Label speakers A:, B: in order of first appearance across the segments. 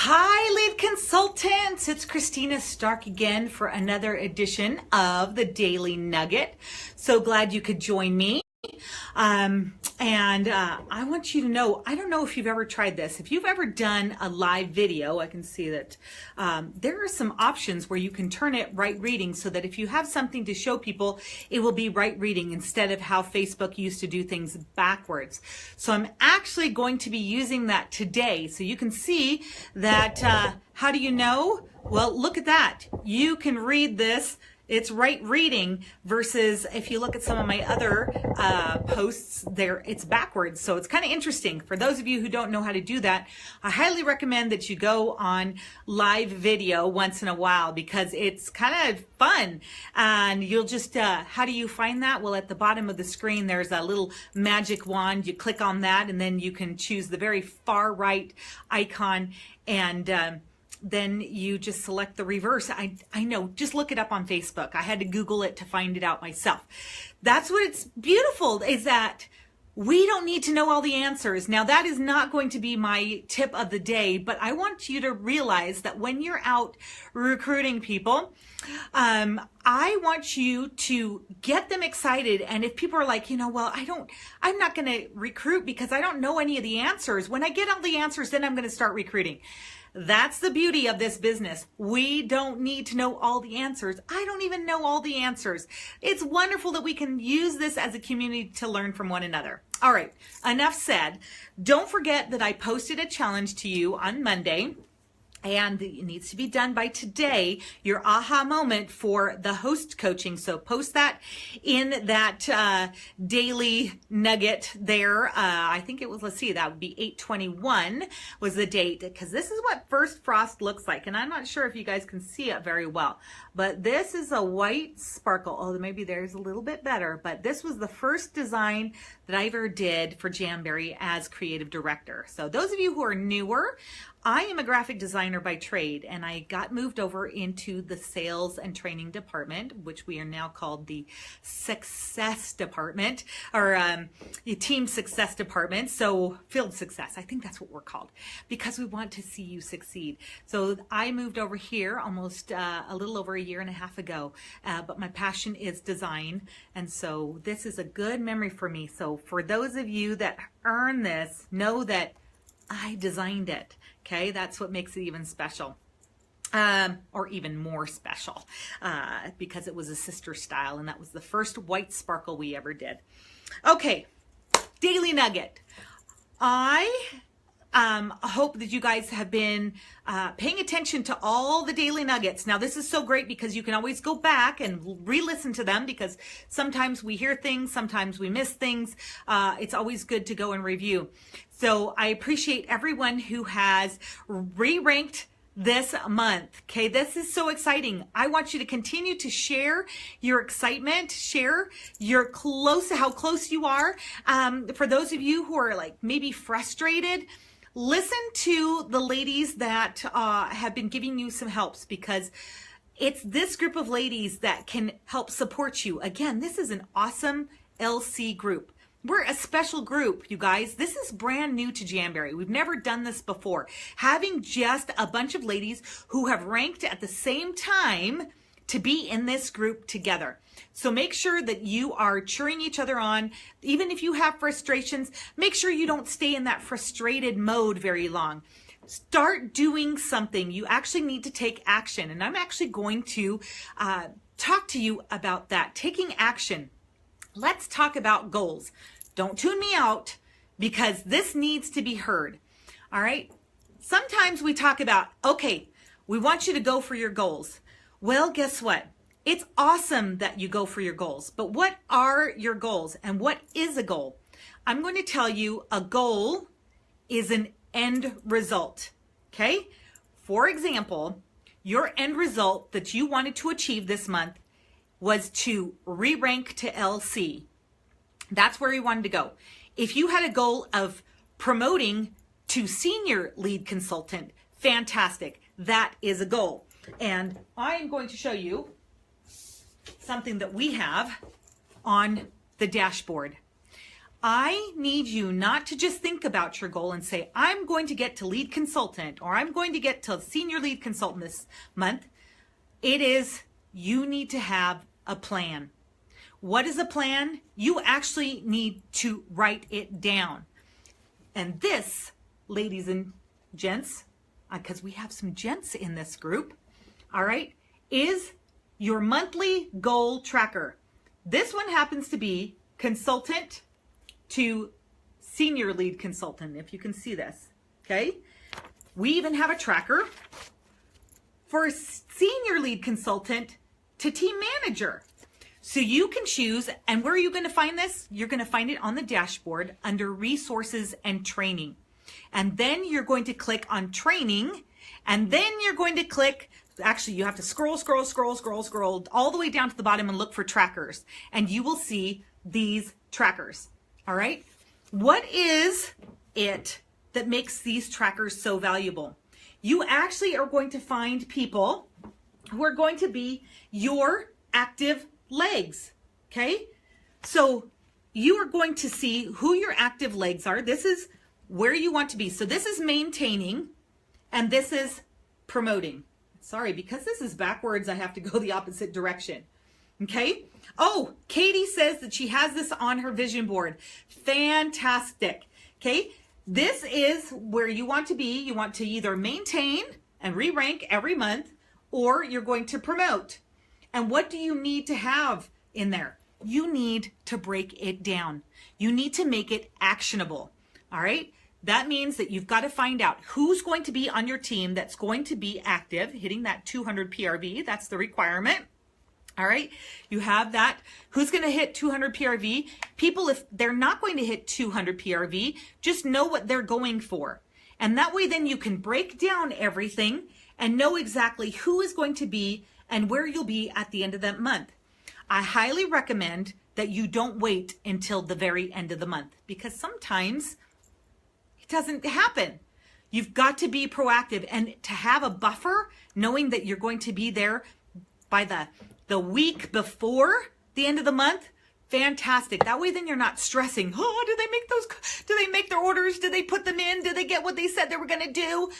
A: Hi, lead consultants. It's Christina Stark again for another edition of the Daily Nugget. So glad you could join me. I want you to know, I don't know if you've ever tried this. If you've ever done a live video, I can see that there are some options where you can turn it right reading so that if you have something to show people, it will be right reading instead of how Facebook used to do things backwards. So I'm actually going to be using that today. So you can see that, how do you know? Well, look at that. You can read this. It's right reading versus if you look at some of my other posts there, it's backwards. So it's kind of interesting. For those of you who don't know how to do that, I highly recommend that you go on live video once in a while because it's kind of fun. And you'll just, how do you find that? Well, at the bottom of the screen, there's a little magic wand. You click on that and then you can choose the very far right icon and then you just select the reverse. I know, just look it up on Facebook. I had to Google it to find it out myself. That's what it's beautiful, is that we don't need to know all the answers. Now, that is not going to be my tip of the day, but I want you to realize that when you're out recruiting people, I want you to get them excited. And if people are like, well, I'm not going to recruit because I don't know any of the answers. When I get all the answers, then I'm going to start recruiting. That's the beauty of this business. We don't need to know all the answers. I don't even know all the answers. It's wonderful that we can use this as a community to learn from one another. All right, enough said. Don't forget that I posted a challenge to you on Monday. And it needs to be done by today, your aha moment for the host coaching. So post that in that daily nugget there. I think it was, let's see, that would be 8/21 was the date, because this is what first frost looks like. And I'm not sure if you guys can see it very well, but this is a white sparkle. Oh, maybe there's a little bit better, but this was the first design that I ever did for Jamberry as creative director. So those of you who are newer, I am a graphic designer by trade, and I got moved over into the sales and training department, which we are now called the success department, or the team success department. So field success, I think that's what we're called, because we want to see you succeed. So I moved over here almost a little over a year and a half ago, but my passion is design. And so this is a good memory for me. So for those of you that earn this, know that I designed it. Okay, that's what makes it even special, or even more special, because it was a sister style, and that was the first white sparkle we ever did. Okay, Daily Nugget. I hope that you guys have been paying attention to all the daily nuggets. Now, this is so great because you can always go back and re-listen to them, because sometimes we hear things, sometimes we miss things. It's always good to go and review. So I appreciate everyone who has re-ranked this month. Okay, this is so exciting. I want you to continue to share your excitement, share your how close you are. For those of you who are like maybe frustrated, listen to the ladies that have been giving you some helps, because it's this group of ladies that can help support you. Again, this is an awesome LC group. We're a special group, you guys. This is brand new to Jamberry. We've never done this before. Having just a bunch of ladies who have ranked at the same time to be in this group together. So make sure that you are cheering each other on. Even if you have frustrations, make sure you don't stay in that frustrated mode very long. Start doing something. You actually need to take action. And I'm actually going to talk to you about that, taking action. Let's talk about goals. Don't tune me out, because this needs to be heard. All right. Sometimes we talk about, okay, we want you to go for your goals. Well, guess what? It's awesome that you go for your goals, but what are your goals and what is a goal? I'm going to tell you, a goal is an end result. Okay. For example, your end result that you wanted to achieve this month was to re-rank to LC. That's where you wanted to go. If you had a goal of promoting to senior lead consultant, fantastic. That is a goal. And I'm going to show you something that we have on the dashboard. I need you not to just think about your goal and say, I'm going to get to lead consultant or I'm going to get to senior lead consultant this month. It is, you need to have a plan. What is a plan? You actually need to write it down. And this, ladies and gents, because we have some gents in this group, all right, is your monthly goal tracker. This one happens to be consultant to senior lead consultant, if you can see this, okay? We even have a tracker for senior lead consultant to team manager. So you can choose, and where are you going to find this? You're going to find it on the dashboard under resources and training. And then you're going to click on training, and then you're going to click, actually you have to scroll all the way down to the bottom and look for trackers, and you will see these trackers, all right? What is it that makes these trackers so valuable? You actually are going to find people who are going to be your active legs, okay? So you are going to see who your active legs are. This is where you want to be. So this is maintaining, and this is promoting. Sorry, because this is backwards, I have to go the opposite direction. Okay? Oh, Katie says that she has this on her vision board. Fantastic. Okay? This is where you want to be. You want to either maintain and re-rank every month, or you're going to promote. And what do you need to have in there? You need to break it down. You need to make it actionable. All right? That means that you've got to find out who's going to be on your team that's going to be active, hitting that 200 PRV. That's the requirement. All right, you have that. Who's going to hit 200 PRV? People, if they're not going to hit 200 PRV, just know what they're going for. And that way then you can break down everything and know exactly who is going to be and where you'll be at the end of that month. I highly recommend that you don't wait until the very end of the month, because sometimes it doesn't happen. You've got to be proactive and to have a buffer, knowing that you're going to be there by the week before the end of the month. Fantastic. That way then you're not stressing. Oh, do they make their orders? Did they put them in? Did they get what they said they were going to do?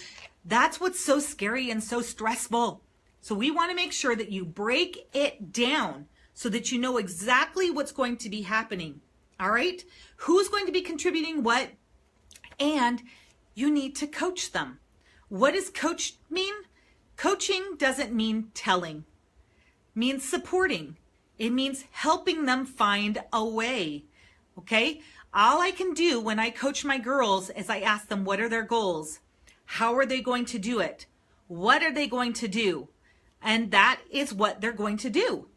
A: That's what's so scary and so stressful. So we want to make sure that you break it down so that you know exactly what's going to be happening. All right? Who's going to be contributing what? And you need to coach them. What does coach mean? Coaching doesn't mean telling. It means supporting. It means helping them find a way. Okay? All I can do when I coach my girls is I ask them, what are their goals? How are they going to do it? What are they going to do? And that is what they're going to do.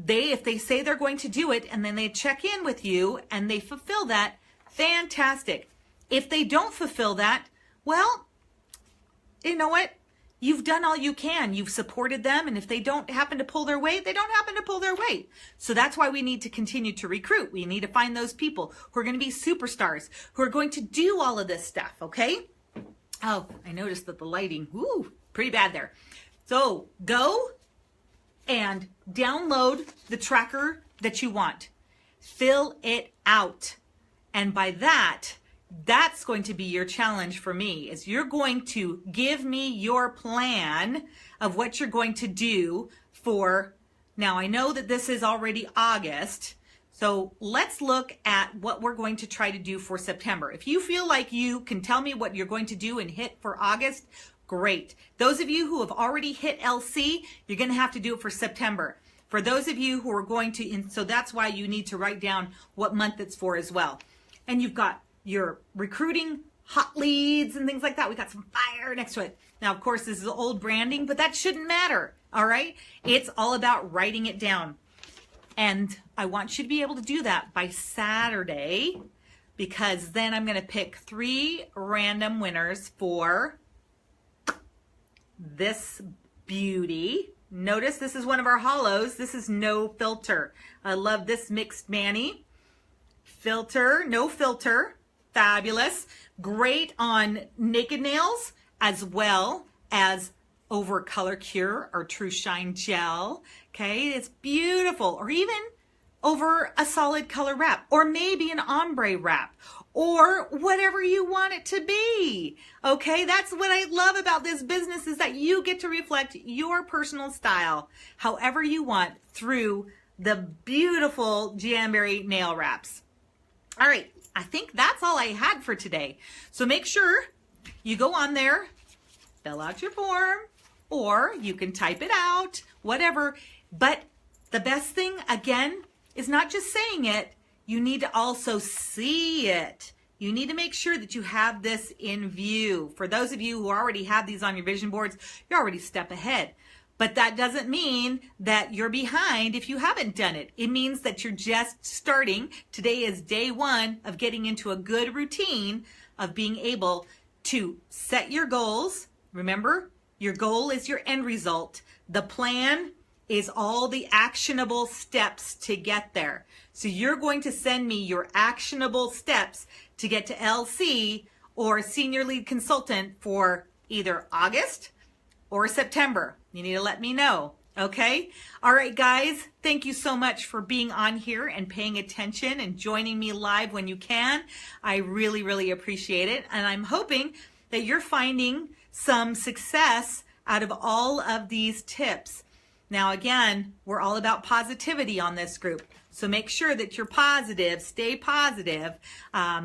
A: If they say they're going to do it and then they check in with you and they fulfill that, fantastic. If they don't fulfill that, well, you know what? You've done all you can. You've supported them. And if they don't happen to pull their weight, they don't happen to pull their weight. So that's why we need to continue to recruit. We need to find those people who are going to be superstars, who are going to do all of this stuff. Okay. Oh, I noticed that the lighting, pretty bad there. So go and download the tracker that you want. Fill it out. And by that, that's going to be your challenge for me, is you're going to give me your plan of what you're going to do for, now I know that this is already August, so let's look at what we're going to try to do for September. If you feel like you can tell me what you're going to do and hit for August, great. Those of you who have already hit LC, you're going to have to do it for September. For those of you who are going to, and so that's why you need to write down what month it's for as well. And you've got your recruiting hot leads and things like that. We got some fire next to it. Now, of course, this is old branding, but that shouldn't matter. All right. It's all about writing it down. And I want you to be able to do that by Saturday, because then I'm going to pick 3 random winners for this beauty. Notice this is one of our hollows. This is no filter. I love this mixed Manny. Filter, no filter. Fabulous. Great on naked nails as well as over color cure or true shine gel. Okay, it's beautiful. Or even over a solid color wrap, or maybe an ombre wrap, or whatever you want it to be. Okay, that's what I love about this business, is that you get to reflect your personal style however you want through the beautiful Jamberry nail wraps. All right, I think that's all I had for today. So make sure you go on there, fill out your form, or you can type it out, whatever. But the best thing, again, is not just saying it. You need to also see it. You need to make sure that you have this in view. For those of you who already have these on your vision boards, you're already a step ahead. But that doesn't mean that you're behind if you haven't done it. It means that you're just starting. Today is day one of getting into a good routine of being able to set your goals. Remember, your goal is your end result. The plan is all the actionable steps to get there. So you're going to send me your actionable steps to get to LC or senior lead consultant for either August or September. You need to let me know, okay? All right, guys, thank you so much for being on here and paying attention and joining me live when you can. I really, really appreciate it. And I'm hoping that you're finding some success out of all of these tips. Now, again, we're all about positivity on this group. So make sure that you're positive, stay positive,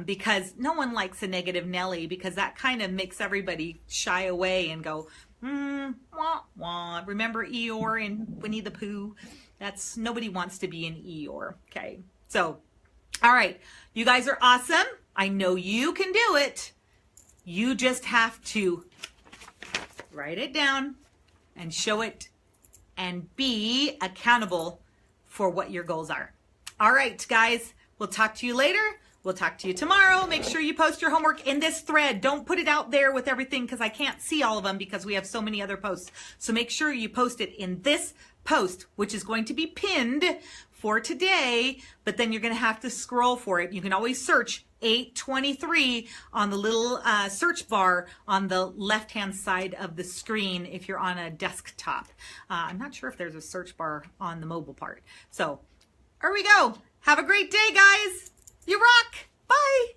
A: because no one likes a negative Nelly, because that kind of makes everybody shy away and go, wah, wah. Remember Eeyore in Winnie the Pooh? Nobody wants to be an Eeyore, okay? So, all right, you guys are awesome. I know you can do it. You just have to write it down and show it and be accountable for what your goals are. All right, guys, we'll talk to you later. We'll talk to you tomorrow. Make sure you post your homework in this thread. Don't put it out there with everything, because I can't see all of them because we have so many other posts. So make sure you post it in this post, which is going to be pinned for today, but then you're going to have to scroll for it. You can always search 823 on the little search bar on the left-hand side of the screen if you're on a desktop. I'm not sure if there's a search bar on the mobile part. So, there we go. Have a great day, guys. You rock. Bye.